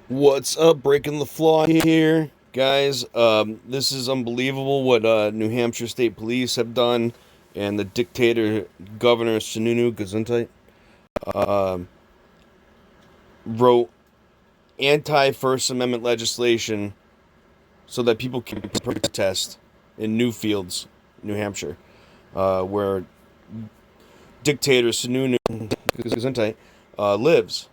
What's up? Breaking the Flaw here, guys. This is unbelievable what New Hampshire State Police have done, and the dictator Governor Sununu gazuntite wrote anti-First Amendment legislation so that people can protest in Newfields, New Hampshire, where dictator Sununu gazuntite lives.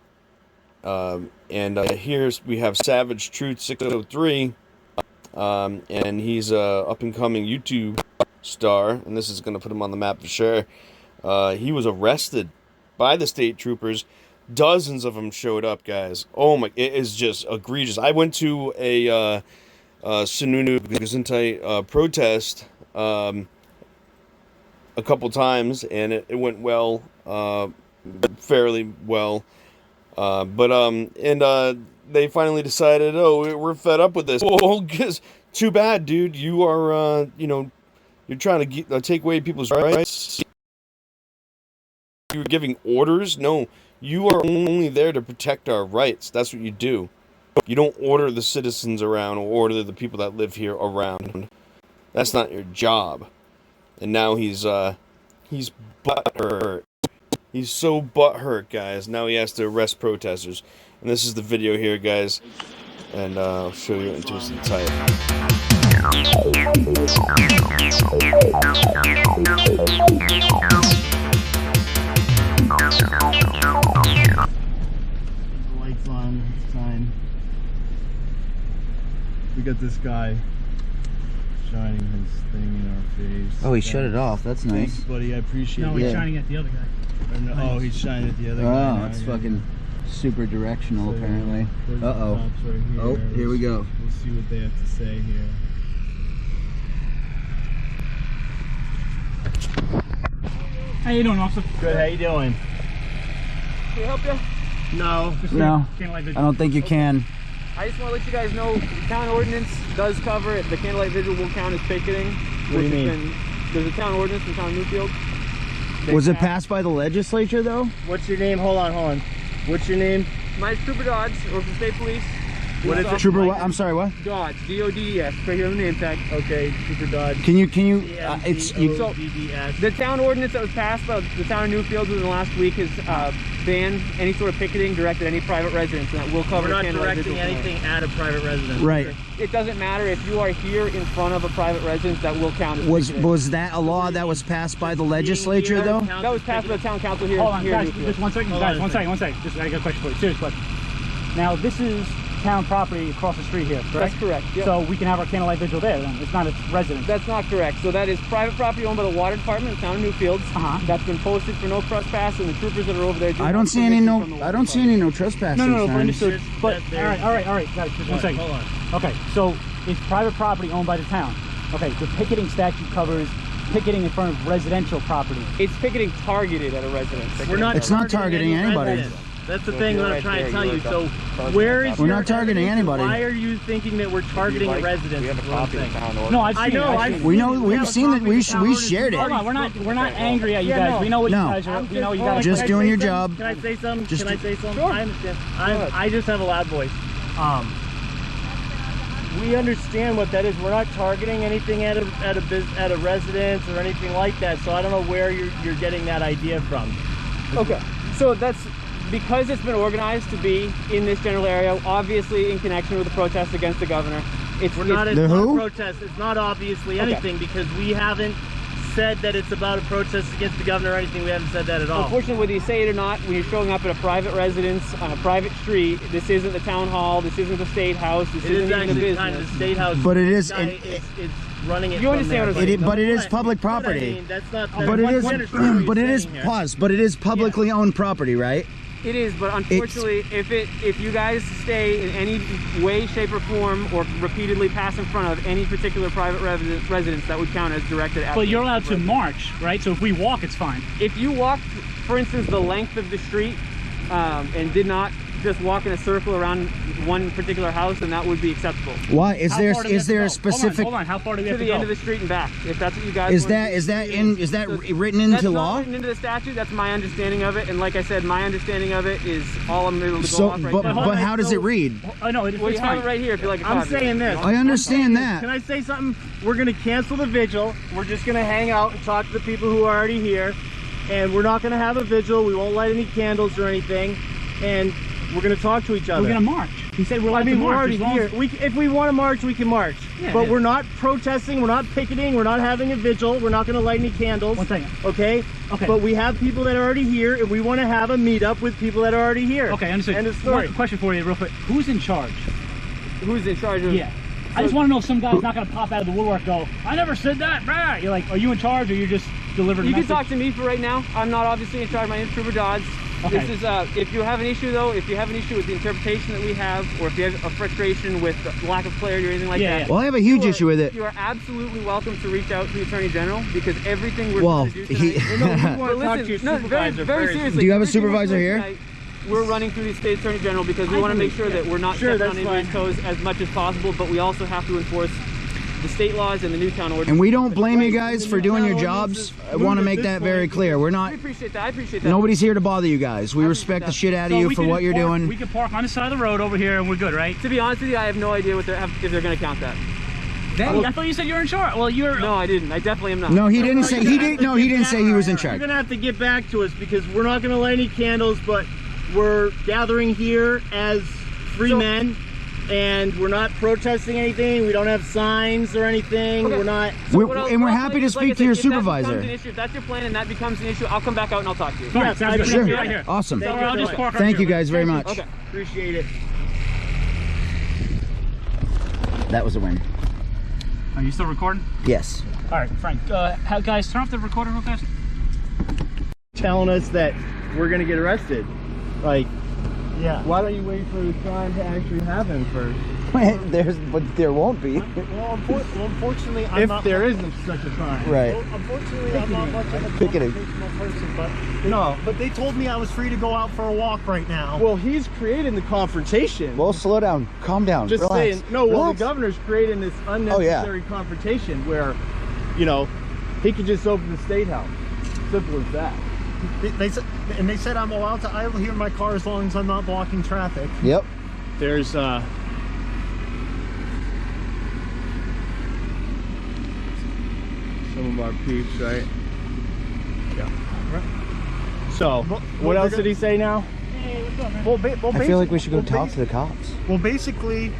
And here's we have Savage Truth 603, and he's a up-and-coming YouTube star, and this is going to put him on the map for sure. He was arrested by the state troopers. Dozens of them showed up, guys. Oh my, it is just egregious. I went to a Sununu gazuntite protest a couple times, and it went well, fairly well. They finally decided, oh, we're fed up with this. Oh, guess too bad, dude. You are, you're trying to take away people's rights. You're giving orders. No, you are only there to protect our rights. That's what you do. You don't order the citizens around or order the people that live here around. That's not your job. And now he's butthurt. He's so butthurt, guys. Now he has to arrest protesters. And this is the video here, guys. And I'll show you into some type. Lights on, it's time. We got this guy shining his thing in our face. Oh, he shut it off. That's nice. Thanks, buddy. I appreciate it. No, he's shining at the other guy. Oh, he's shining at the other guy. Oh, it's fucking super directional, So, apparently. there's Uh-oh. the cops right here. Oh, here we go. We'll see what they have to say here. How you doing, officer? Good, how you doing? Can I help you? No. No, Candlelight I vigil. don't think you can. I just want to let you guys know the town ordinance does cover it. The candlelight vigil will count as picketing. What do you mean? There's a town ordinance in town of Newfield. Was it passed by the legislature, though? What's your name? Hold on. What's your name? My Trooper Dodds, work for the state police. What is it? Trooper, what? I'm sorry, what? Dodds, D-O-D-E-S, right here on the name tag. Okay, Trooper Dodge. Can you, it's, you, D-O-D-D-S. The town ordinance that was passed by the town of Newfield within the last week has banned any sort of picketing directed at any private residence, and that will cover We're not candlelight directing vigil. anything at a private residence. right. It doesn't matter if you are here in front of a private residence, that will count as picketing. Was that a law that was passed by the legislature, though? That was passed by the town council here, Hold on, here in guys, Newfield. just one second. Guys, one second. Just I got a question for you. Serious question. Now, this is town property across the street here, correct? That's correct, yep. So we can have our candlelight vigil there, then. It's not its residence. That's not correct. So that is private property owned by the water department in town of Newfields. That's been posted for no trespass, and the troopers that are over there. I don't see any no trespassing No, signs. understood. But, all right, guys, just one second. Hold on. Okay, so it's private property owned by the town. Okay, the picketing statute covers picketing in front of residential property. It's picketing targeted at a residence. We're not. It's not targeting anybody. residents. That's the thing that I'm trying to tell you. So, where is We're your not targeting evidence? anybody. Why are you thinking that we're targeting a resident? We have a copy of the town ordinance. No, I've seen I know. it. I've seen it. We know, We we've have a seen that, copy of the town we ordinance. shared it. Hold on, we're not angry at you guys. We know what No. you guys are. We know what you Hold on, guys. Just can I doing say your something? job. Can I say something? Just Can I say something? Sure. I understand. I just have a loud voice. We understand what that is. We're not targeting anything at a residence or anything like that. So I don't know where you're getting that idea from. Okay, so that's because it's been organized to be in this general area, obviously in connection with the protest against the governor. We're not The a who? protest. It's not obviously anything because we haven't said that it's about a protest against the governor or anything. We haven't said that at all. Unfortunately, whether you say it or not, when you're showing up at a private residence on a private street, this isn't the town hall, this isn't the state house, this It isn't is even a actually business. kind of the state house. But it is- It's running it. You from understand there, what I'm saying? But it is But- public but I property. mean, that's not. But it is, we understand what but you're it is, saying here. pause, but it is publicly owned property, right? It is, but unfortunately, if you guys stay in any way, shape, or form, or repeatedly pass in front of any particular private residence, that would count as directed at. But you're allowed to march, right? So if we walk, it's fine. If you walked, for instance, the length of the street and did not just walk in a circle around one particular house, and that would be acceptable. Why is How there far do we have to a go? specific? Hold on. How far do we To have to the go? end of the street and back, if that's what you guys Is want that to is do. that in is that written That's into not law? written into the statute. That's my understanding of it, and like I said, my understanding of it is all I'm able to go So, off right but now. but how does it read? Oh no, it's Well, you have fine. it right here if you like a I'm copy. saying this. I understand that. Can I say something? We're gonna cancel the vigil. We're just gonna hang out and talk to the people who are already here, and we're not gonna have a vigil. We won't light any candles or anything, and we're gonna talk to each other. We're gonna march. He said we're allowed I mean, to we're march. already as long here. as- If we want to march, we can march. Yeah, but yeah. we're not protesting. We're not picketing. We're not having a vigil. We're not going to light any candles. 1 second. Okay. Okay. But we have people that are already here, and we want to have a meetup with people that are already here. Okay, understood. End of story. One question for you, real quick. Who's in charge? Who's in charge of? Yeah. I just want to know if some guy's not gonna pop out of the woodwork. Go. I never said that. Brah. You're like, are you in charge, or you're just delivering? You a can message? talk to me for right now. I'm not obviously in charge. My name's Trooper Dodds. Okay. This is if you have an issue though, if you have an issue with the interpretation that we have, or if you have a frustration with the lack of clarity or anything like Yeah, that. Well, I have a huge you are- issue with it. You are absolutely welcome to reach out to the Attorney General, because everything we're Well, trying to do he. tonight. No, we want But to talk to listen, your no, very, supervisor very first. seriously. Do you have a everything we're supervisor doing here? tonight, we're running through the State Attorney General because we want to make sure that we're not Sure, stepping on that's anybody's toes as much as possible, but we also have to enforce the state laws and the Newtown ordinance. And we don't blame you guys for doing your jobs. I want to make that very clear. We're not. We appreciate that. I appreciate that. Nobody's here to bother you guys. We respect the shit out of So you we for can what you're park- doing. We can park on the side of the road over here, and we're good, right? To be honest with you, I have no idea what if they're going to count that. I thought you said you were in charge. Well, you're. No, I didn't. I definitely am not. No, he didn't say. He didn't. No, he didn't say he was in You're charge. going to have to get back to us because we're not going to light any candles, but we're gathering here as free So- men. And we're not protesting anything. We don't have signs or anything. Okay. We're not. And we're happy to speak to your supervisor. If that's your plan and that becomes an issue, I'll come back out and I'll talk to you. Fine, Yes, sounds I good. appreciate Right it. here. Awesome. Thank I'll just park right Thank you here. guys very much. Okay. Appreciate it. That was a win. Are you still recording? Yes. All right, Frank. Guys, turn off the recorder real fast. Telling us that we're gonna get arrested. Like, Yeah. why don't you wait for the crime to actually happen first? But there won't be. Well, unfortunately, I'm If not. there isn't such a crime. Right. Well, unfortunately, I'm not much of a Picketing. confrontational person, but No. but they told me I was free to go out for a walk right now. Well, he's creating the confrontation. Well, slow down. Calm down. Just Relax. saying. No, well, Relax. the governor's creating this unnecessary confrontation where, you know, he could just open the state house. Simple as that. They said, and they said I'm allowed to idle here in my car as long as I'm not blocking traffic. Yep. There's some of our peeps, right? Yeah. So, what else did he say now? Well, I feel like we should go talk to the cops. Well, basically,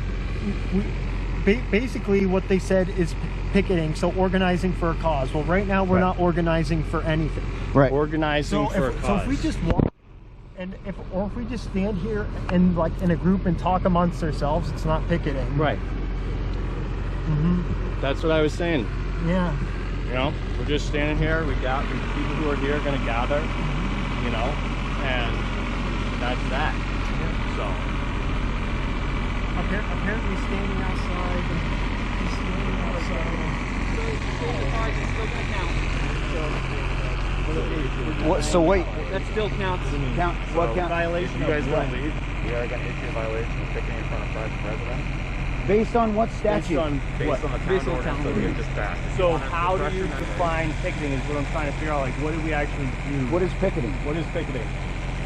basically what they said is picketing, so organizing for a cause. Well, right now we're not organizing for anything. Right. Organizing for a So cause. if we just walk, and if we just stand here and like in a group and talk amongst ourselves, it's not picketing. Right. That's what I was saying. Yeah. You know, we're just standing here. We got the people who are here are going to gather. You know, and that's that. So. Apparently standing outside. He's standing outside. What? So wait. That still counts. Count. What count? Violation. You guys of what? don't leave, we are going to issue a violation of picketing in front of private residence Based on what Based statute? on based what? on the Based town on town ordinance that we have just passed. If you So want to how do you discretion, define picketing is what I'm trying to figure out. Like, what do we actually do? What is picketing? What is picketing?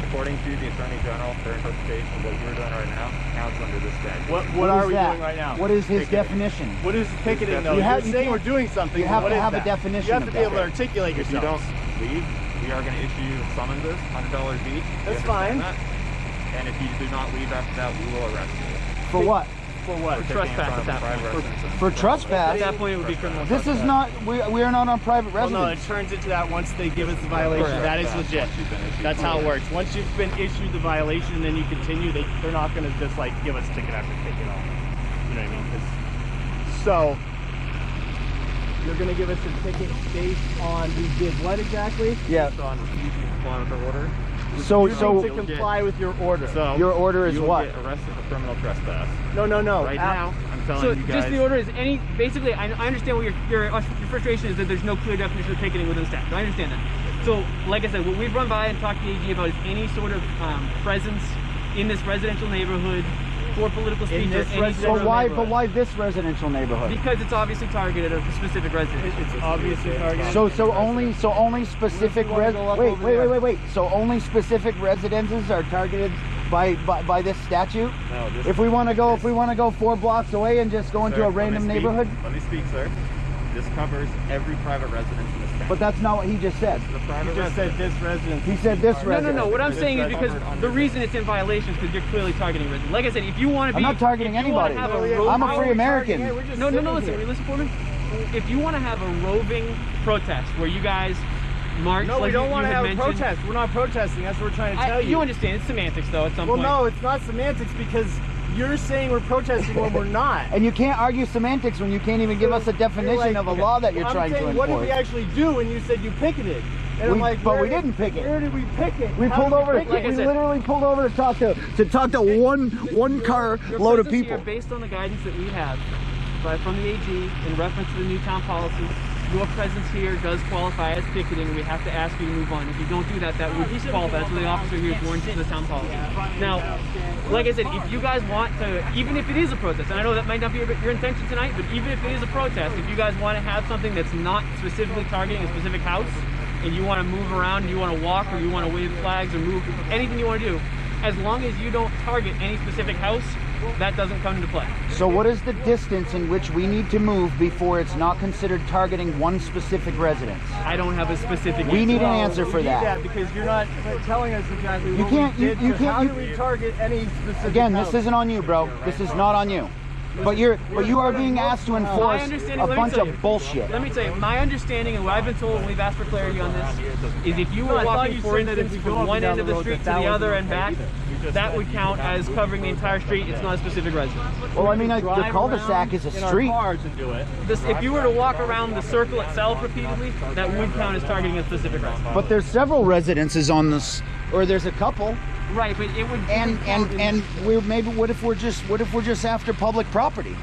according to the Attorney General, their interpretation of what you're doing right now counts under this statute. What are is we that? doing right now? What is his Picketing. definition? What is picketing though? You You're have- you saying can't- we're doing something. you have but to what have is a that? definition You have to of be able to that. articulate If you yourself. don't leave, we are going to issue you summonses, $100 each. We That's understand fine. that. And if you do not leave after that, we will arrest you. For what? For what? For picketing in trespass front of at that private point. residence. For At trespass? that point, it would be criminal. This is not, we are not on private Well, no, residence. it turns into that once they give us the violation. Correct. That is That's legit. once you've been issued That's how it violation. works. Once you've been issued the violation and then you continue, they're not going to just like give us ticket after ticket on. You know what I mean? 'Cause- so you're going to give us a ticket based on we did what exactly? Yeah. Based on refusing to comply with the order, So, To so comply with your order. so your order is you will what? get arrested for criminal trespass. No. Right now, I'm telling So you guys. just the order is any, basically, I understand what your frustration is that there's no clear definition of picketing within the statute. I understand that. So like I said, what we've run by and talked to the AG about is any sort of presence in this residential neighborhood for political speech or any sort of But why this residential neighborhood? Because it's obviously targeted at a specific residence. It's obviously targeted. So only specific wait. So only specific residences are targeted by this statute? No, this, if we want to go 4 blocks away and just go into a random neighborhood? Let me speak, sir. This covers every private residence in this town. But that's not what he just said. The private just said this residence. He said this residence. No. What I'm saying is because the reason it's in violation is because you're clearly targeting residents. Like I said, if you want to be... I'm not targeting anybody. I'm a free American. No, listen for me. If you want to have a roving protest where you guys march... No, we don't want to have a protest. We're not protesting. That's what we're trying to tell you. You understand. It's semantics, though, at some point. Well, no, it's not semantics because you're saying we're protesting when we're not. And you can't argue semantics when you can't even give us a definition of a law that you're trying to enforce. What did we actually do? And you said you picketed. And I'm like, but we didn't picket. Where did we picket? We pulled over. We literally pulled over to talk to one car load of people. Based on the guidance that we have from the AG in reference to the new town policies, your presence here does qualify as picketing. We have to ask you to move on. If you don't do that, that would disqualify. That's what the officer here is warned to the town policy. Now, like I said, if you guys want to, even if it is a protest, and I know that might not be your intention tonight, but even if it is a protest, if you guys want to have something that's not specifically targeting a specific house, and you want to move around, and you want to walk, or you want to wave flags, or move, anything you want to do, as long as you don't target any specific house, that doesn't come into play. So what is the distance in which we need to move before it's not considered targeting one specific residence? I don't have a specific answer. We need an answer for that. Because you're not telling us exactly what we did. How do we target any specific Again, house? this isn't on you, bro. This is not on you. But you are being asked to enforce a bunch of bullshit. Let me tell you, my understanding and what I've been told when we've asked for clarity on this is if you were walking, for instance, from one end of the street to the other and back, that would count as covering the entire street. It's not a specific residence. Well, I mean, the cul-de-sac is a street. If you were to walk around the circle itself repeatedly, that would count as targeting a specific residence. But there's several residences on this, or there's a couple. Right, but it would. And what if we're just after public property?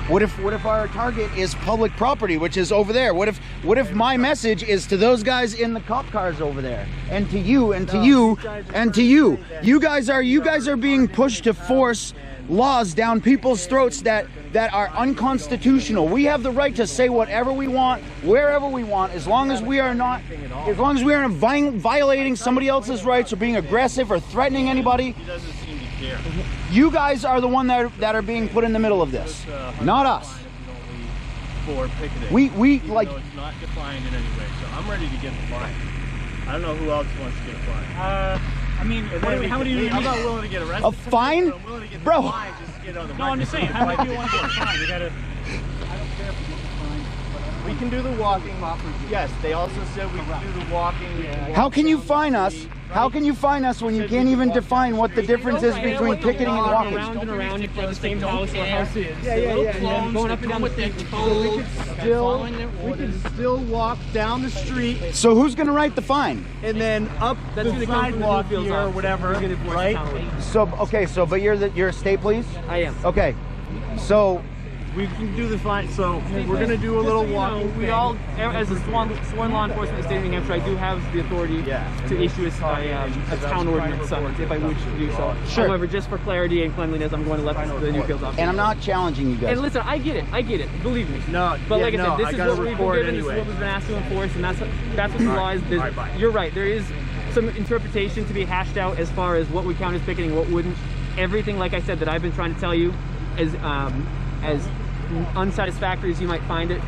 What if our target is public property, which is over there? What if my message is to those guys in the cop cars over there, and to you, and to you, and to you? You guys are being pushed to force laws down people's throats that are unconstitutional. We have the right to say whatever we want, wherever we want, as long as we aren't violating somebody else's rights or being aggressive or threatening anybody. He doesn't seem to care. You guys are the one that are being put in the middle of this, not us. For picketing. We like. It's not defined in any way, so I'm ready to get the fine. I don't know who else wants to get a fine. I mean, how many do you I'm not willing to get arrested. A fine? I'm willing to get Bro. the fine just to get on the No, I'm just saying, how many do you want to get a fine? You gotta... I don't care if we get the fine. We can do the walking. Yes, they also said we can do the walking. How can you fine us? How can you fine us when you can't even define what the difference is between picketing and walking? Around and around in front of the same house or house is. Yeah. Going up and down the street. We can still walk down the street So who's gonna write the fine? and then up That's the gonna come from the sidewalk Newfields here or office. whatever, Who's gonna enforce the right? town But you're state police? I am. Okay, so We can do the fine. So we're gonna do a little walking. We all, as a sworn law enforcement in the state of New Hampshire, I do have the authority to issue a town ordinance summons if I wish to do so. Sure. However, just for clarity and cleanliness, I'm going to let the Newfields office. and I'm not challenging you guys. And listen, I get it, believe me. No, But yeah, like I no, said, this I is gotta what we've been record given, this is anyway. what we've been asked to enforce, and that's what the law is. All right, bye. You're right, there is some interpretation to be hashed out as far as what would count as picketing, what wouldn't. Everything, like I said, that I've been trying to tell you as unsatisfactory as you might find it,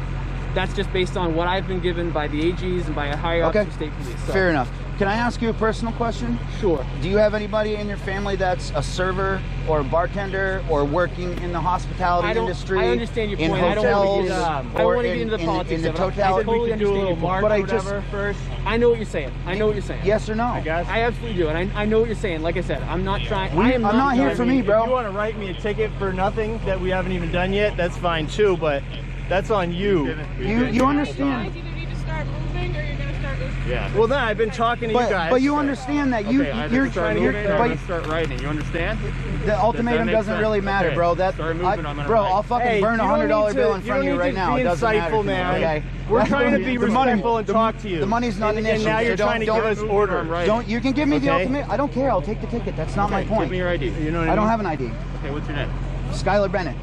that's just based on what I've been given by the AGs and by a higher ups of state police. So. Fair enough. Can I ask you a personal question? Sure. Do you have anybody in your family that's a server or a bartender or working in the hospitality industry? I understand your in point. hotels, I don't want to get into the politics in the of it. I totality. totally understand your point. But I just first. I know what you're saying. yes or no? I guess. I absolutely do, and I know what you're saying. Like I said, I'm not trying. I'm not here for me, bro. If you want to write me a ticket for nothing that we haven't even done yet, that's fine too. But that's on you. You understand? You either need to start moving or you're going to start Yeah. Well, then I've been talking to you guys. But you understand that you Okay, you're start moving, or I'm but gonna start writing. You understand? the ultimatum make doesn't sense? really matter, Okay, bro. That start moving, I'm gonna bro, write. I'll fucking Hey, burn a you don't $100 need bill to- in you front of don't you right need to now. be It doesn't matter insightful, to me, man. okay? We're That's trying to the- be the money- respectful and talk to you. The money's not an And issue. now so you're trying to don't, give us orders. don't you can give me the Okay. ultimate. I don't care. I'll take the ticket. That's not my Okay, point. Give me your ID. You know what I don't mean? have an ID. Okay, what's your name? Skylar Bennett.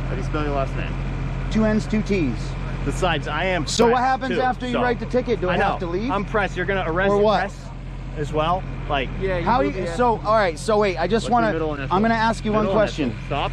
How do you spell your last name? 2 N's, 2 T's. Besides, I am So what pressed, happens too, after you so. write the ticket? Do I know. have to leave? I'm pressed. You're gonna arrest Or the what? press as well? Like, Yeah. How do will you, be so all right, so wait, I just What's want your middle to initial? I'm going to ask you one Middle question. initial. Stop.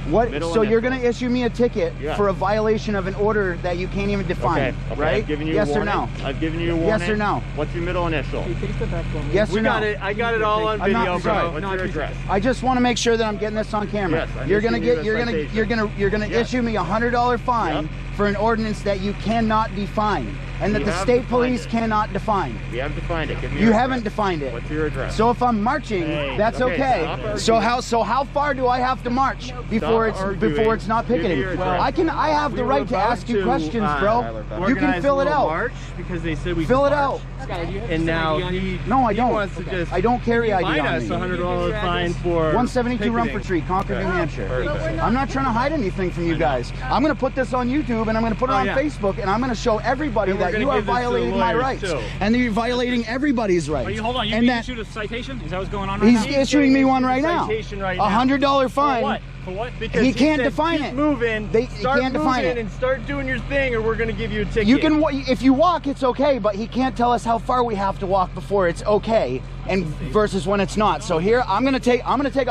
What Middle so you're initial. going to issue me a ticket Yeah. for a violation of an order that you can't even define, Okay. right? I've given you yes a warning. or no? I've given you a Yes warning. or no? What's your middle initial? Take a step back for me. Yes we or no? got it. I got it all on I'm not- video, sorry. bro. What's No, your I appreciate address? I just want to make sure that I'm getting this on camera. Yes, I'm you're gonna issuing you get a you're gonna citation. you're gonna Yes. issue me a $100 fine Yep. for an ordinance that you cannot define and that We the have state defined police it. cannot define. We have defined it. Give me You your haven't address. defined it. What's your address? So if I'm marching, Hey, that's okay, okay. stop So arguing. how far do I have to march before arguing. before it's not Give me picketing? your address. I have the We were right to about ask you to, questions, bro. You can organize fill a it little out. March because they said we Fill could it out. march. Skylar, do you have And some now ID on you? he No, I he don't. wants to just I don't carry ID fine on us me. $100 fine for 172 Rumford picketing. Street, Concord, New Hampshire. Perfect. I'm not trying to hide anything from you guys. I'm going to put this on YouTube and I'm going to put it Oh, on yeah. Facebook and I'm going to show everybody And we're that gonna you are give this to the violating my lawyers, rights. too. And that you're violating everybody's rights. Wait, hold on. You and being that issued a citation? Is that what's going on right he's now? issuing me one right now. Citation right A now. $100 For fine. what? For what? Because He can't said, define keep it. moving. He Start can't moving define it. and start doing your thing, or we're gonna give you a ticket. You can, if you walk, it's okay, but he can't tell us how far we have to walk before it's okay, and versus when it's not. So here, I'm gonna take a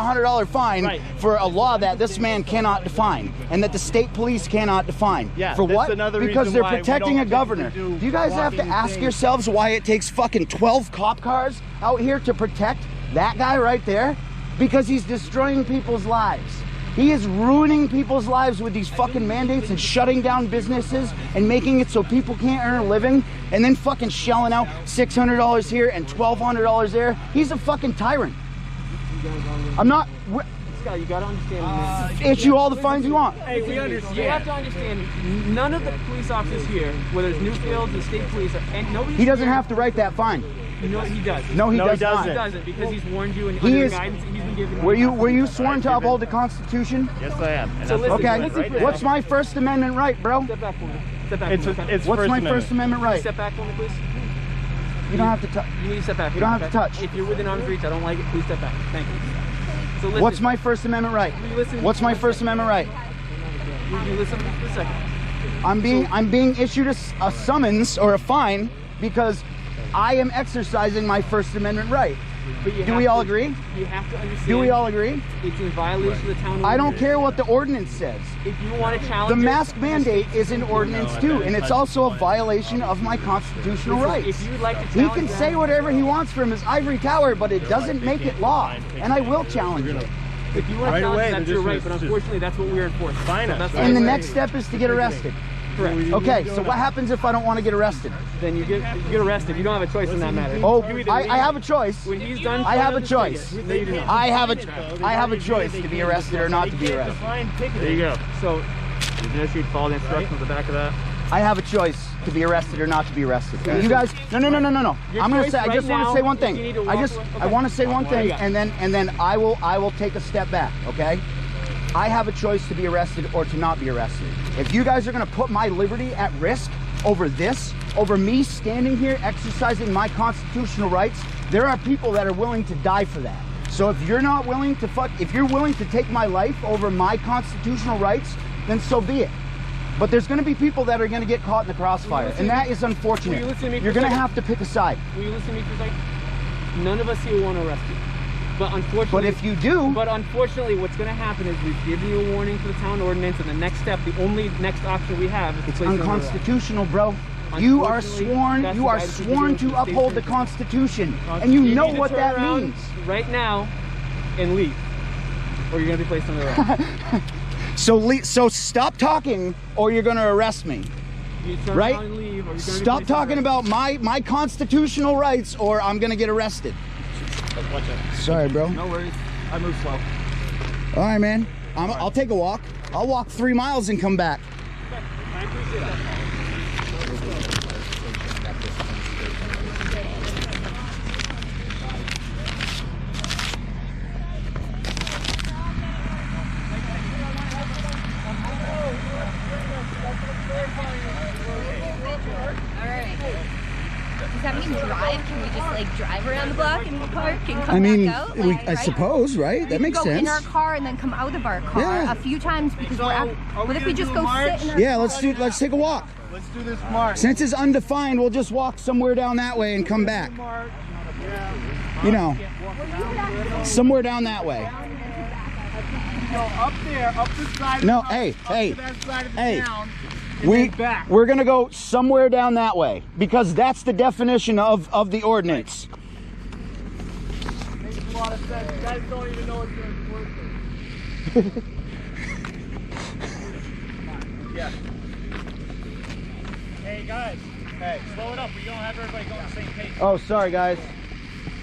$100 fine Right. for a law that this man cannot define, and that the state police cannot define. Yeah, for that's what? another Because reason they're why we protecting don't a governor. typically Do you guys have to walking ask things. yourselves why it takes fucking 12 cop cars out here to protect that guy right there? Because he's destroying people's lives. He is ruining people's lives with these fucking mandates and shutting down businesses and making it so people can't earn a living and then fucking shelling out $600 here and $1,200 there. He's a fucking tyrant. I'm not... Scott, you gotta understand. Issue all the fines you want. Hey, we understand. You have to understand, none of the police officers here, whether it's Newfield, the state police, and nobody. He doesn't have to write that fine. No, he does. No, he No, he does not. He doesn't because he's warned you and He under is- guidance he's been given. Were you sworn to uphold the Constitution? Yes, I am. And So that's what listen, I'm Okay. doing right now. What's my First Amendment right, bro? Step back for me. Step back. It's for me. it's What's First my Amendment. First Amendment right? Step back for me, please. You don't have to touch. You need to step back. You don't have to touch. If you're within arm's reach, I don't like it. Please step back. Thank you. So listen. What's my First Amendment right? Will you listen to me What's for my a First second? Amendment right? Will you listen to me for a second? I'm being issued a summons or a fine because I am exercising my First Amendment right. But you Do have we all to- agree? You have to understand. Do we all agree? It's in violation of the town. I don't ordinance. care what the ordinance says. If you want to challenge The it, mask mandate is an ordinance too, and it's also a violation of my constitutional listen, rights. If you'd like to He challenge can that- say whatever he wants from his ivory tower, but it doesn't make it law, and I will challenge it. If you want to Right challenge away, that's they're your just right, but gonna unfortunately, that's what we're enforcing. Fine us. That's And the what- next step is to get arrested. Correct. Okay, so what happens if I don't want to get arrested? Then you get arrested. You don't have a choice in that matter. Oh, You either I leave- have a choice. When he's done, I have a filing the choice. ticket. No, you do not. I have a choice to be arrested or not to be arrested. There you go. So You can issue follow the instructions on the back of that. I have a choice to be arrested or not to be arrested. You guys, no. Your I'm gonna choice say. I right just want to now say one is you thing. need to I walk just, away. I Okay. want to say one thing, Yeah. and then I will take a step back. Okay. I have a choice to be arrested or to not be arrested. If you guys are gonna put my liberty at risk over this, over me standing here exercising my constitutional rights, there are people that are willing to die for that. So if you're not willing to if you're willing to take my life over my constitutional rights, then so be it. But there's going to be people that are going to get caught in the crossfire, and that is unfortunate. Will you listen to me for You're a going to second? have to pick a side. will you listen to me for a second? None of us here want to arrest you. But unfortunately, But if you do, But unfortunately, what's going to happen is we've given you a warning for the town ordinance, and the next step, the only next option we have is to it's place you under arrest. unconstitutional, bro. You are Unfortunately, sworn. that's You the are guidance we've sworn given to the state uphold the police. Constitution, and you know need to what turn that around means. right now and leave, or you're going to be placed under arrest. So stop talking, or you're going to arrest me. You turn Right? around and leave, or you're going to be Stop placed under talking arrest. about my constitutional rights, or I'm going to get arrested. Watch out. Sorry, bro. No worries. I move slow. All right, man. I'll take a walk. I'll walk 3 miles and come back. I appreciate that. and come I mean, back out? I suppose, right? That makes go sense. in our car and then come out of our car Yeah. a few times because what if we just go sit in our Yeah, car? let's take a walk. Let's do this march. Since it's undefined, we'll just walk somewhere down that way and come back. You know, somewhere down that way. No, up there, up the side. No, of the hey, house, hey, up to that side of the hey. town, and then back. We're gonna go somewhere down that way because that's the definition of the ordinance. Makes a lot of sense. You guys don't even know what you're working. Yeah. Hey guys, Hey. slow it up. We don't have everybody going the same pace. Oh, sorry guys.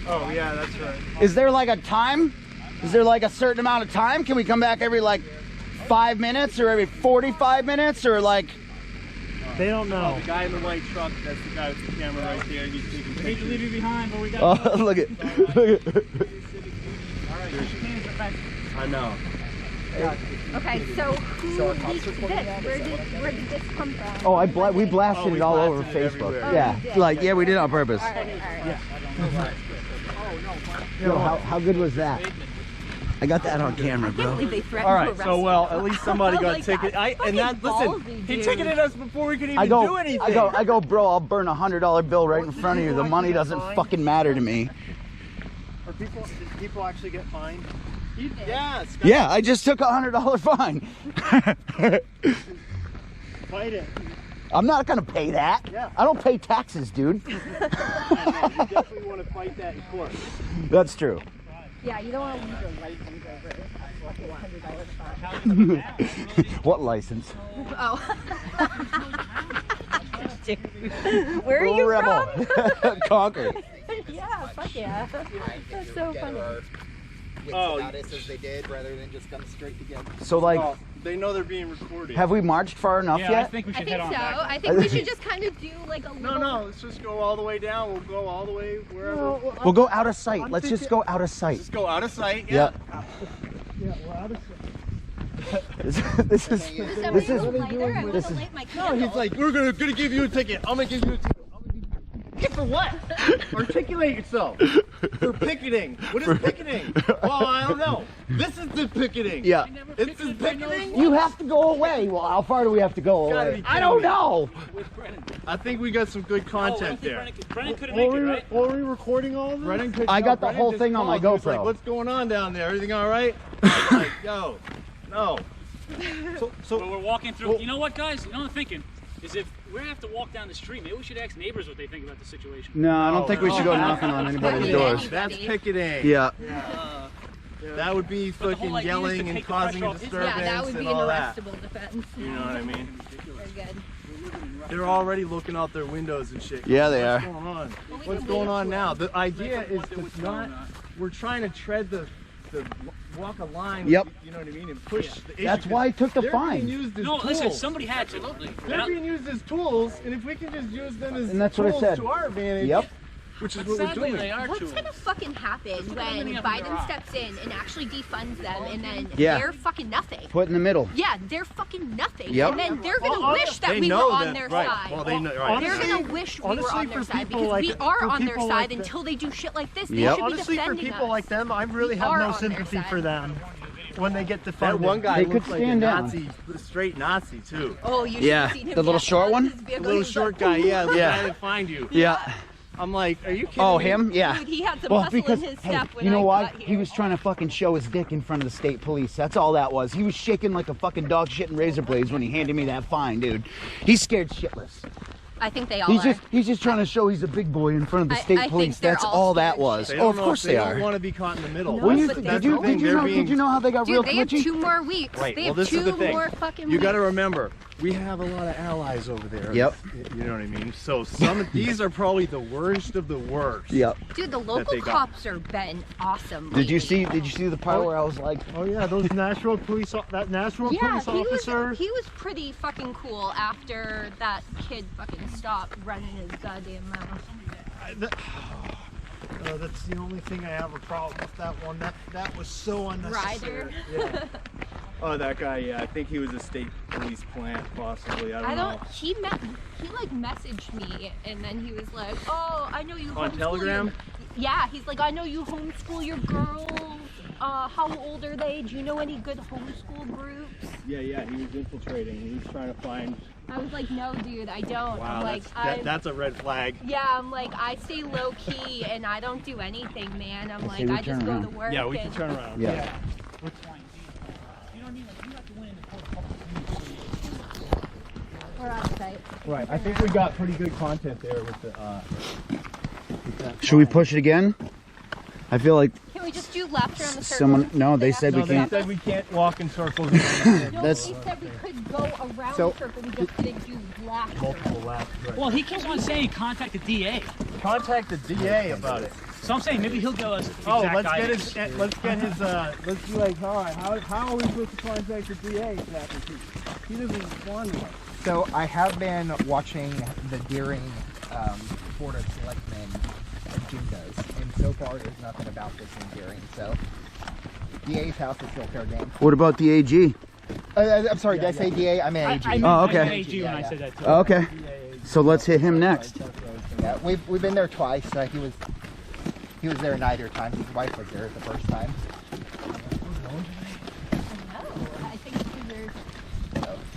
Oh yeah, that's right. Is there like a time? Is there like a certain amount of time? Can we come back every like 5 minutes or every 45 minutes or like? They don't know. The guy in the white truck, that's the guy with the camera right there. He's taking I hate to pictures. leave you behind, but we got. Oh, look at. I know. Okay, so who leaked this? Where did this come from? Oh, we blasted it all over blasted it Facebook. everywhere. Yeah, like yeah, we did it on purpose. All right. Yo, how good was that? I got that on camera, I can't bro. believe they threatened All to right, arrest so well, you. at least somebody got Like, ticketed. that's And that fucking listen, ballsy, he dude. ticketed us before we could even I do anything. go, bro. I'll burn $100 bill right in front of you. The money doesn't fucking matter to me. Did people actually get fined? Yes. Yeah, I just took $100 fine. Fight it. I'm not gonna pay that. Yeah. I don't pay taxes, dude. You definitely want to fight that in court. That's true. Yeah, you don't want to lose your license over a $100 fine. What license? Oh. Dude. Where are you Rebel. from? Concord. Yeah, fuck yeah. That's so funny. About us as they did, rather than just come straight together. So like, Oh, they know they're being recorded. have we marched far enough Yeah, yet? I think we I should think head on so. back. I think we should just kind of do like a little. No, let's just go all the way down. We'll go all the way wherever. We'll go out of sight. Let's just go out of sight. Just go out of sight. Yeah. Yeah, we're out of This is Somebody lighter? I this wanna is- light my No, candle. he's like, we're gonna give you a ticket. I'm gonna give you a ticket. Ticket for what? Articulate yourself. For picketing. What is picketing? Well, I don't know. This is the picketing. Yeah. This is picketing. You have to go away. Well, how far do we have to go Gotta away? be I don't kidding me. know. I think we got some good content there. Brennan couldn't make it, right? Are we recording all of this? Brennan could, I got the Brennan whole just thing on my called. He was GoPro. Like, what's going on down there? Everything all right? I'm like, yo, no. So we're walking through. You know what, guys? You know what I'm thinking? Is if we're gonna have to walk down the street, maybe we should ask neighbors what they think about the situation. No, I don't think we should go knocking on anybody's Anybody. doors. That's picketing. Yeah. That would be But the whole fucking idea is to yelling and take the causing pressure a off his- disturbance Yeah, that would be and an all that. arrestable defense. You know what I mean? Very good. They're already looking out their windows and shit. Yeah, they What's are. going on? we What's can going wait on for now? it. The idea is What's to going not. on? We're trying to tread the walk a line. Yep. You know what I mean? And push the issue. That's why I took the They're fine. being used as No, tools. listen, somebody had to. They're being used as tools, and if we can just use them as And that's what I tools said. to our advantage, Yep. which is But what we're sadly, doing. they are What's tools. gonna fucking happen many when of them there Biden are. steps in and actually defunds them and then Yeah. they're fucking nothing? Put in the middle. Yeah, they're fucking nothing. Yep. And then they're gonna Oh, wish that They we were know on that, their right? side. Well, they know, right? They're Honestly- gonna wish we were honestly, on their for side people because like we that- are for on their people side like that- until they do shit like this. They Yep. should be Honestly, for defending people us. like them, I really We have are no on their sympathy side. for them when they get That defunded. one guy They looks could like a stand down. Nazi, straight Nazi too. Oh, you should Yeah, have seen him. the little get short out of one? his vehicle. The little He was short like, guy, yeah, the Yeah. guy that find you. Yeah. I'm like, are you kidding Oh, me? him? Yeah. Dude, he had some Well, muscle because in his hey, step when you know I why? got here. He was trying to fucking show his dick in front of the state police. That's all that was. He was shaking like a fucking dog shit in razor blades when he handed me that fine, dude. He's scared shitless. I think they all He's are. just trying to show he's a big boy in front of the I state think police. they're That's all all that scared was. They Oh, don't of know course if they don't are. want to be caught in the middle. No, When you, but did they're you all did you know did you know how they got real Dude, they have twitchy? 2 more weeks. Right. They Well, have this is the 2 thing. more fucking You got to weeks. remember, we have a lot of allies over there. Yep. You know what I mean? So some of these are probably the worst of the worst. Yep. Dude, the local they got. cops are been awesome. Did you lately. see the part where I was like, Oh yeah, those Nashville police, that Nashville Yeah, police officer. he was pretty fucking cool after that kid fucking stopped running his goddamn mouth. That's the only thing I have a problem with that one. That was so unnecessary. Ryder. Yeah. Oh, that guy, yeah. I think he was a state police plant, possibly. I don't know. He like messaged me and then he was like, "Oh, I know you On homeschool Telegram? Yeah, he's like, I know you homeschool your girls. How old are they? Do you know any good homeschool groups? Yeah, he was infiltrating. He was trying to find. I was like, no, dude, I don't. Wow, I'm like, that's a red flag. Yeah, I'm like, I stay low key and I don't do anything, man. I'm like, I just go to work. Yeah, we can turn around. Yeah. We're fine. You know what I mean? Like, you have to win in the court of We're on site. Right. I think we got pretty good content there with the. Should we push it again? I feel like Can we just do left around the circle? someone. No, they said we can't. They said we can't walk in circles. No, That's- they said we could go around So- the circle. We just couldn't do left. Multiple laps. Right. Well, he keeps on saying contact the DA. Contact the DA about it. So I'm saying maybe he'll give us Oh, exact let's guidance. get his, let's be like, all right, how are we supposed to contact the DA? He doesn't respond to us. So I have been watching the Deering Board of Selectmen agendas, and so far there's nothing about this in Deering. So DA's house is still fair game. What about the AG? I'm sorry, did I say DA? I meant AG. Oh, okay. I meant AG when I said that too. Okay. So let's hit him next. Yeah, we've been there twice. He was there neither time. His wife was there the first time. I think there's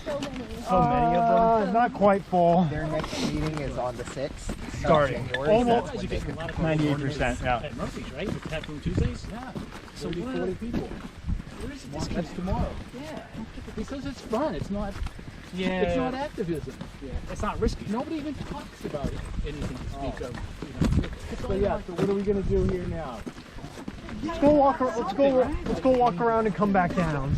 so many. So many of them. Not quite full. Their next meeting is on the 6th. Starting. January, Almost. so that's when they can- 98%, yeah. At Murphy's, right? With Tap Room Tuesdays? Yeah. So 40 people. where is this? That's tomorrow. Yeah. Because it's fun. It's not. Yeah. It's not activism. Yeah. It's not risky. Nobody even talks about it. Anything to speak of. You know. So yeah, so what are we gonna do here now? Let's go walk around and come back down.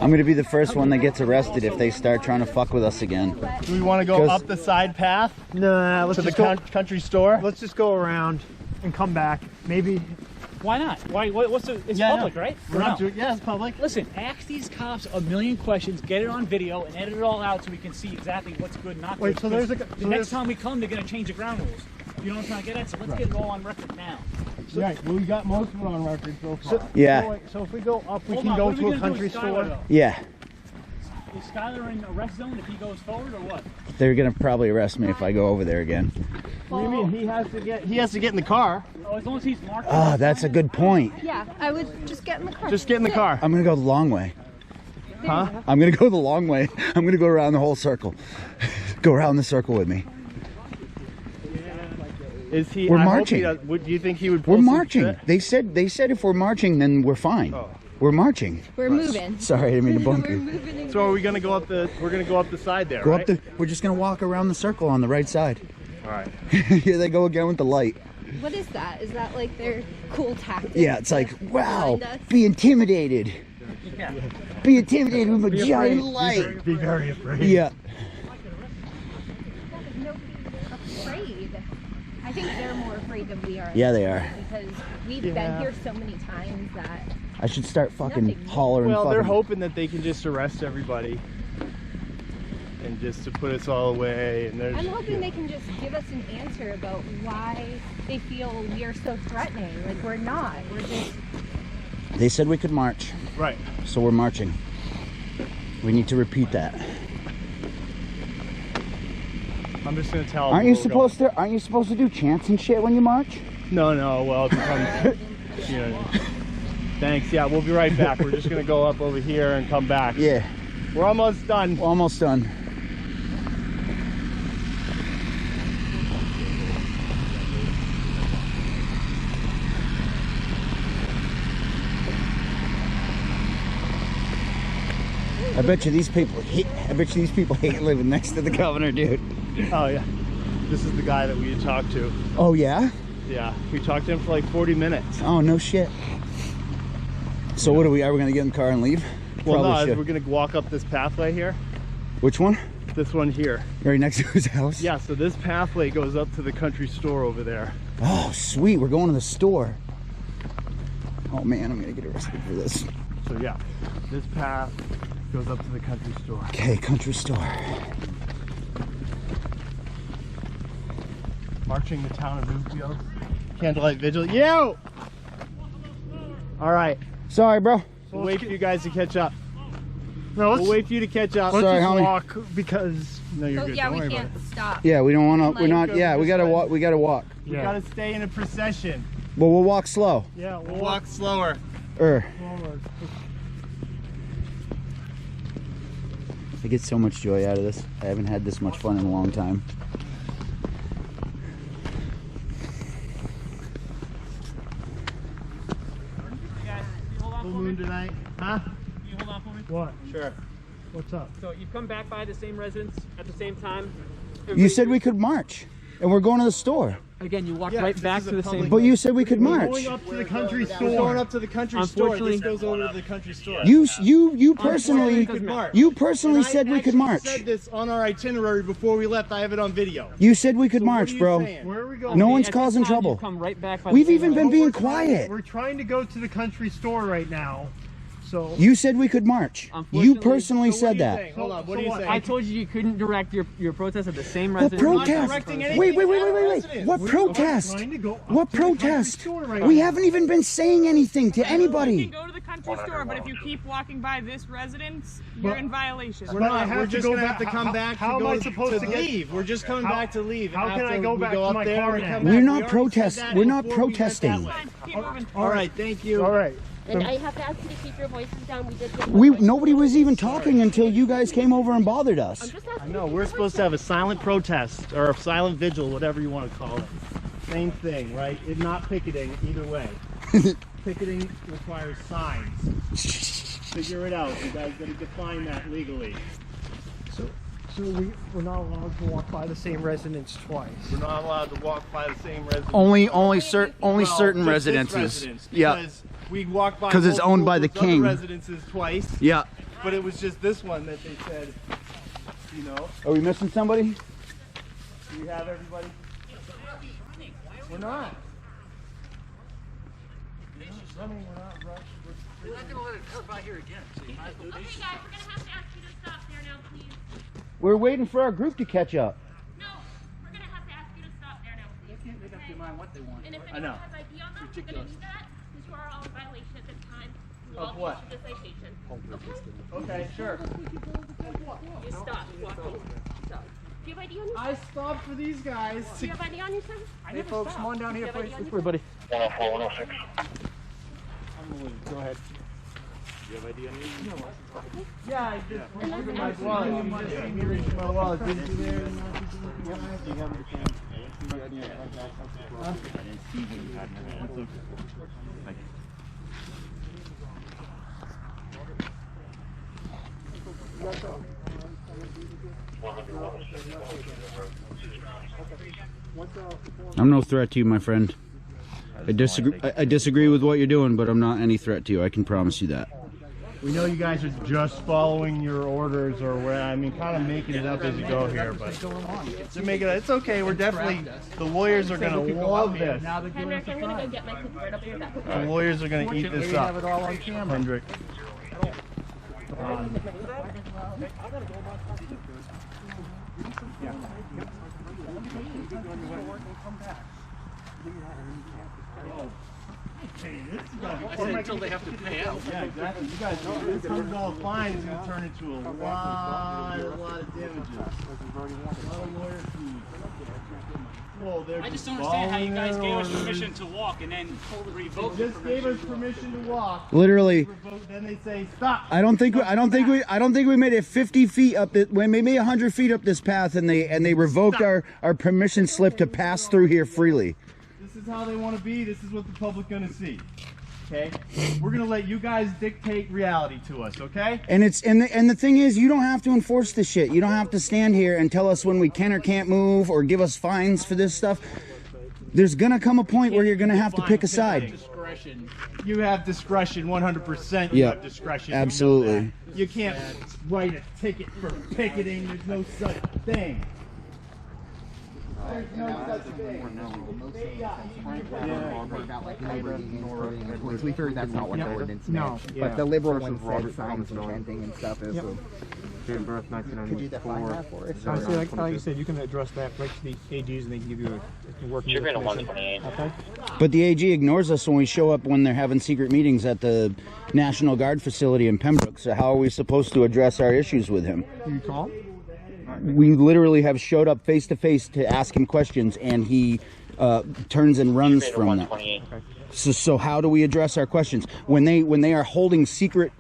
I'm gonna be the first one that gets arrested if they start trying to fuck with us again. Do we want to go 'Cause- up the side path? Nah, let's to the just go. country store? Let's just go around and come back. Maybe. Why not? Why? What's the? It's Yeah, public, no. right? We're Or not no? doing. Yeah, it's public. Listen, ask these cops a million questions, get it on video, and edit it all out so we can see exactly what's good and not good. Wait, so there's Because the next time we come, they're going to change the ground rules. You know what I'm trying to get at? So let's get it all on record now. Right. Well, we got most of it on record so far. Yeah. So if we go up, we Hold can on, go what are we to a gonna do country with Skylar, store. though? Yeah. Is Skylar in arrest zone if he goes forward or what? They're gonna probably arrest me if I go over there again. What do you mean? He has to get in the car. Oh, as long as he's marked. Oh, that's a good point. Yeah, I would just get in the car. Just get in the car. I'm gonna go the long way. Huh? I'm gonna go the long way. I'm gonna go around the whole circle. Go around the circle with me. Is he? We're I hope marching. He does, would you think he would? We're pull some marching. shit? They said if we're marching, then we're fine. Oh. We're marching. We're moving. Sorry, I didn't mean to bump We're you. moving. And So are we gonna go up the? We're gonna go up the side there, Go right? up the. We're just gonna walk around the circle on the right side. All right. Here they go again with the light. What is that? Is that like their cool tactic? Yeah, it's like, to wow, blind us? be intimidated. Yeah. Be intimidated with a giant light. Be very afraid. Yeah. Nobody's afraid. I think they're more afraid than we are. Yeah, they are. Because we've been here so many times that. I should start fucking Nothing. hollering. Well, they're fucking- hoping that they can just arrest everybody and just to put us all away. And there's. I'm hoping they can just give us an answer about why they feel we are so threatening. Like we're not. We're just. They said we could march, Right. so we're marching. We need to repeat that. I'm just gonna tell. Aren't them you we'll go. supposed to do chants and shit when you march? No. Well, it becomes. You know. Thanks. Yeah, we'll be right back. We're just gonna go up over here and come back. Yeah. We're almost done. We're almost done. I bet you these people hate living next to the governor, dude. Oh yeah. This is the guy that we had talked to. Oh yeah? Yeah. We talked to him for like 40 minutes. Oh no shit. So what are we gonna get in the car and leave? Well, Probably no, should. we're gonna walk up this pathway here. Which one? This one here. Right next to his house? Yeah, so this pathway goes up to the country store over there. Oh sweet, we're going to the store. Oh man, I'm gonna get arrested for this. So yeah, this path goes up to the country store. Okay, country store. Marching the town of Newfield. Candlelight vigil. Yo! All right. Sorry, bro. We'll wait for you guys to catch up. No, let's We'll wait for you to catch up. let's Sorry, just homie. walk because no, you're So good. yeah, Don't we worry can't about stop. Yeah, we don't want to. Like, We're not. Yeah, we gotta walk. We gotta walk. it. We Yeah. gotta stay in a procession. Well, we'll walk slow. Yeah, We'll walk slower. I forward. get so much joy out of this. I haven't had this much fun in a long time. Full moon tonight. Huh? Can you hold on for me? What? Sure. What's up? So you've come back by the same residence at the same time. You said we could march, and we're going to the store. Again, you walked Yeah, right this back is a to the public- same. But you said we could We're march. going up to the country We're going store. up to the country store. Unfortunately- This goes over to the country store. You Unfortunately, personally, we could march. you personally And I said we could actually march. said this on our itinerary before we left. I have it on video. You said we could So what march, are you bro. saying? Where are we going? No one's At this causing time, trouble. you've come right back by the We've same even been road. being quiet. We're trying to go to the country store right now. So You said we could march. You Unfortunately- personally So what said are you that. saying? Hold on. What So are you what? saying? I told you you couldn't direct your protest at the same What residence. protest? directing anything Wait. at What residents. protest? trying to go up What to the country protest? store right We now. haven't even been saying anything to You can anybody. go to the country store, but if you keep walking by this residence, But- you're in violation. We're But I not. have We're to just go gonna back- have to come how- back. how to am I go supposed to get- leave? We're just coming How- back to leave. how can After I go we back go to up my there, car we now? come We're back. not We already said protest- that we're not before we went that protesting. way. Keep moving. All right. Thank you. All right. And I have to ask you to keep your voices down. We did get Nobody was even talking until you guys came over and bothered I'm us. just asking. No, we're supposed to have a silent protest or a silent vigil, whatever you want to call it. Same thing, right? It's not picketing either way. Picketing requires signs. Figure it out. You guys got to define that legally. So we're not allowed to walk by the same residence twice. We're not allowed to walk by the same residence. Only Well, certain just this residences. residence, Yeah. because we walked by 'Cause it's owned by the multiple king. other residences twice. Yeah. But it was just this one that they said, you know. Are we missing somebody? Do you have everybody? We're not. We're not gonna let it hurt by here again. So you might do Okay, guys, we're gonna have to ask you to stop there now, please. We're waiting for our group to catch up. No, we're gonna have to ask you to stop there now, please. They can't make up their mind what they want. And if I know. anyone has ID on them, we're gonna need that, since you are all in violation at this time. You Of all what? issue this citation. Okay, sure. You stop walking. Stop. Do you have ID on you? I stopped for these guys. Do you have ID on you, sir? Hey folks, come on down here, please. Wait, buddy. Go ahead. Do you have ID on you? No. Yeah, I just reached in my wallet. You just see me reach in my wallet. Didn't you there? Yep. Do you have I'm no threat to you, my friend. I disagree with what you're doing, but I'm not any threat to you. I can promise you that. We know you guys are just following your orders, or where I mean, kind of making it up as you go here, but to make it, it's okay. We're definitely the lawyers are gonna love this. Henrik, I'm gonna go get my cookie right up your back. The lawyers are gonna eat this up. it all on camera. Hendrik. I said until they have to pay out. Yeah, exactly. You guys know this $100 fine is gonna turn into a lot of damages. A lot of lawyer fees. Well, they're I just don't understand how you guys gave us following permission to walk and then revoke They the just gave permission. us permission to walk. Literally, Then they say stop. I don't think we made it 50 feet up. We made 100 feet up this path, and they revoked our permission slip to pass through here freely. This is how they want to be. This is what the public gonna see. Okay, we're gonna let you guys dictate reality to us. Okay. And the thing is, you don't have to enforce this shit. You don't have to stand here and tell us when we can or can't move, or give us fines for this stuff. There's gonna come a point where you're gonna have to pick a side. Discretion. You have discretion, 100%. You Yeah, have discretion. absolutely. You know that. You can't write a ticket for picketing. There's no such thing. There's no such thing. We figured that's not what the ordinance meant. No. But the liberal one said signs and chanting and stuff is date of birth, 1994. Honestly, like you said, you can address that right to the AGs and they can give you a working Should be in a definition. 128. Okay. But the AG ignores us when we show up when they're having secret meetings at the National Guard facility in Pembroke. So how are we supposed to address our issues with him? Do you call? We literally have showed up face to face to ask him questions, and he turns and runs from that. So how do we address our questions when they are holding secret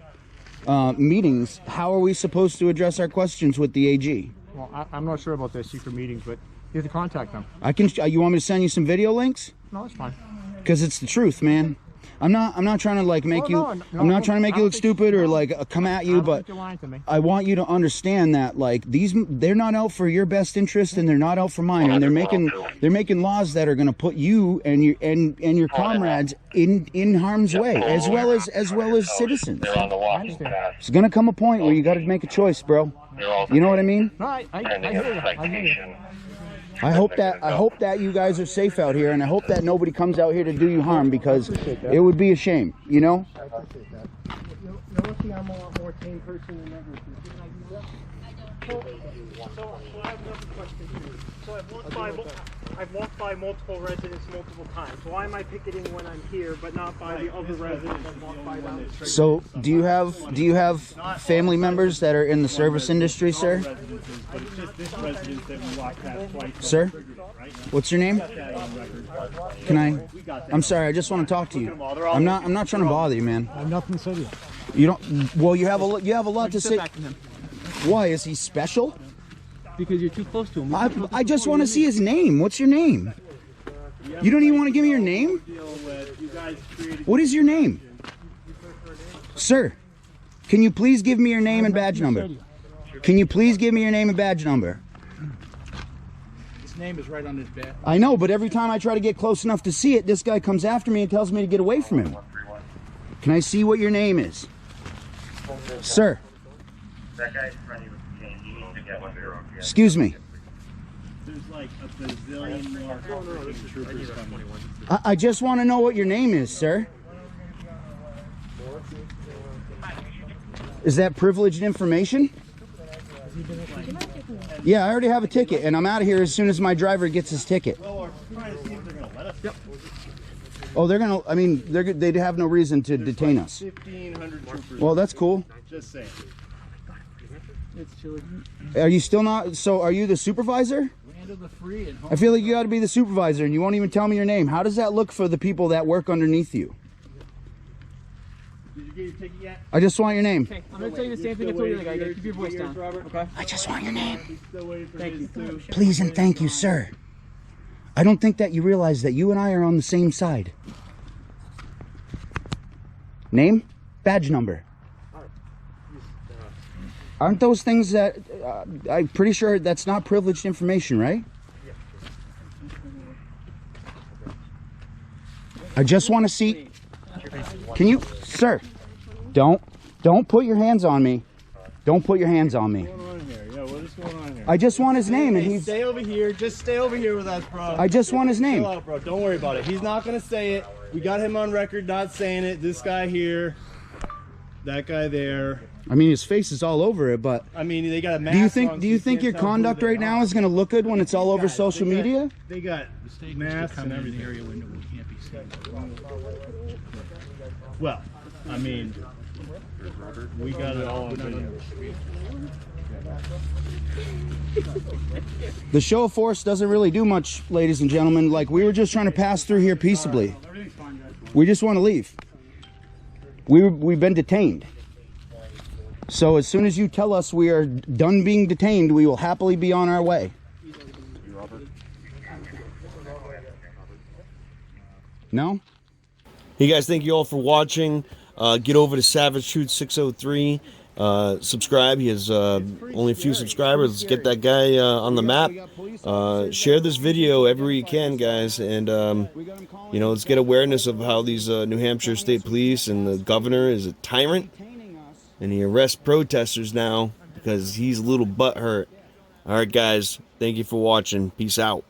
meetings? How are we supposed to address our questions with the AG? Well, I'm not sure about their secret meetings, but you have to contact them. I can. You want me to send you some video links? No, that's fine. Because it's the truth, man. I'm not trying to like make you. I'm not trying to make you look stupid or like come at you, but You're lying to me. I want you to understand that like they're not out for your best interest and they're not out for mine, and they're making laws that are going to put you and your comrades in harm's way as well as citizens. It's going to come a point where you got to make a choice, bro. You know what I mean? No, I hear you. I hear you. I hope that you guys are safe out here, and I hope that nobody comes out here to do you harm, because it would be a shame, you know? I appreciate that. You're lucky I'm a lot more tame person than ever. So I have another question for you. So I've walked by multiple residents multiple times. Why am I picketing when I'm here, but not by the other residents that walk by down the street? So do you have family members that are in the service industry, sir? Sir, what's your name? Can I? I'm sorry, I just want to talk to you. I'm not trying to bother you, man. I have nothing to say to you. You don't. Well, you have a lot to say. Why is he special? Because you're too close to him. I just want to see his name. What's your name? You don't even want to give me your name? What is your name? Sir, can you please give me your name and badge number? Can you please give me your name and badge number? His name is right on his badge. I know, but every time I try to get close enough to see it, this guy comes after me and tells me to get away from him. Can I see what your name is? Sir. That guy's friendly with the game. You need to get one there. Excuse me. There's like a bazillion more troopers coming. I just want to know what your name is, sir. Is that privileged information? Yeah, I already have a ticket, and I'm out of here as soon as my driver gets his ticket. Well, we're trying to see if they're going to let us. Yep. Oh, they're gonna. I mean, they'd have no reason to detain us. 1,500 troopers. Well, that's cool. Just saying. It's chilly. Are you still not? So, are you the supervisor? I feel like you got to be the supervisor, and you won't even tell me your name. How does that look for the people that work underneath you? Did you get your ticket yet? I just want your name. Okay, I'm gonna tell you the same thing I told you. I gotta keep your voice down. Okay. I just want your name. Thank you. Please and thank you, sir. I don't think that you realize that you and I are on the same side. Name, badge number. Aren't those things that I'm pretty sure that's not privileged information, right? I just want to see. Can you, sir? Don't put your hands on me. Don't put your hands on me. What's going on here? Yeah, what is going on here? I just want his name, and he's. Stay over here. Just stay over here with us, bro. I just want his name. Chill out, bro. Don't worry about it. He's not gonna say it. We got him on record not saying it. This guy here, that guy there. I mean, his face is all over it, but I mean, they got a mask. do you think your conduct right now is going to look good when it's all over social media? They got masks and everything. Area window we can't be seen. Well, I mean, we got it all on video. The show of force doesn't really do much, ladies and gentlemen. Like, we were just trying to pass through here peaceably. We just want to leave. We've been detained. So as soon as you tell us we are done being detained, we will happily be on our way. No? Hey guys, thank you all for watching. Get over to Savage Truth 603. Subscribe. He has only a few subscribers. Let's get that guy on the map. Share this video everywhere you can, guys, and you know, let's get awareness of how these New Hampshire State Police and the governor is a tyrant, and he arrests protesters now because he's a little butthurt. All right, guys, thank you for watching. Peace out.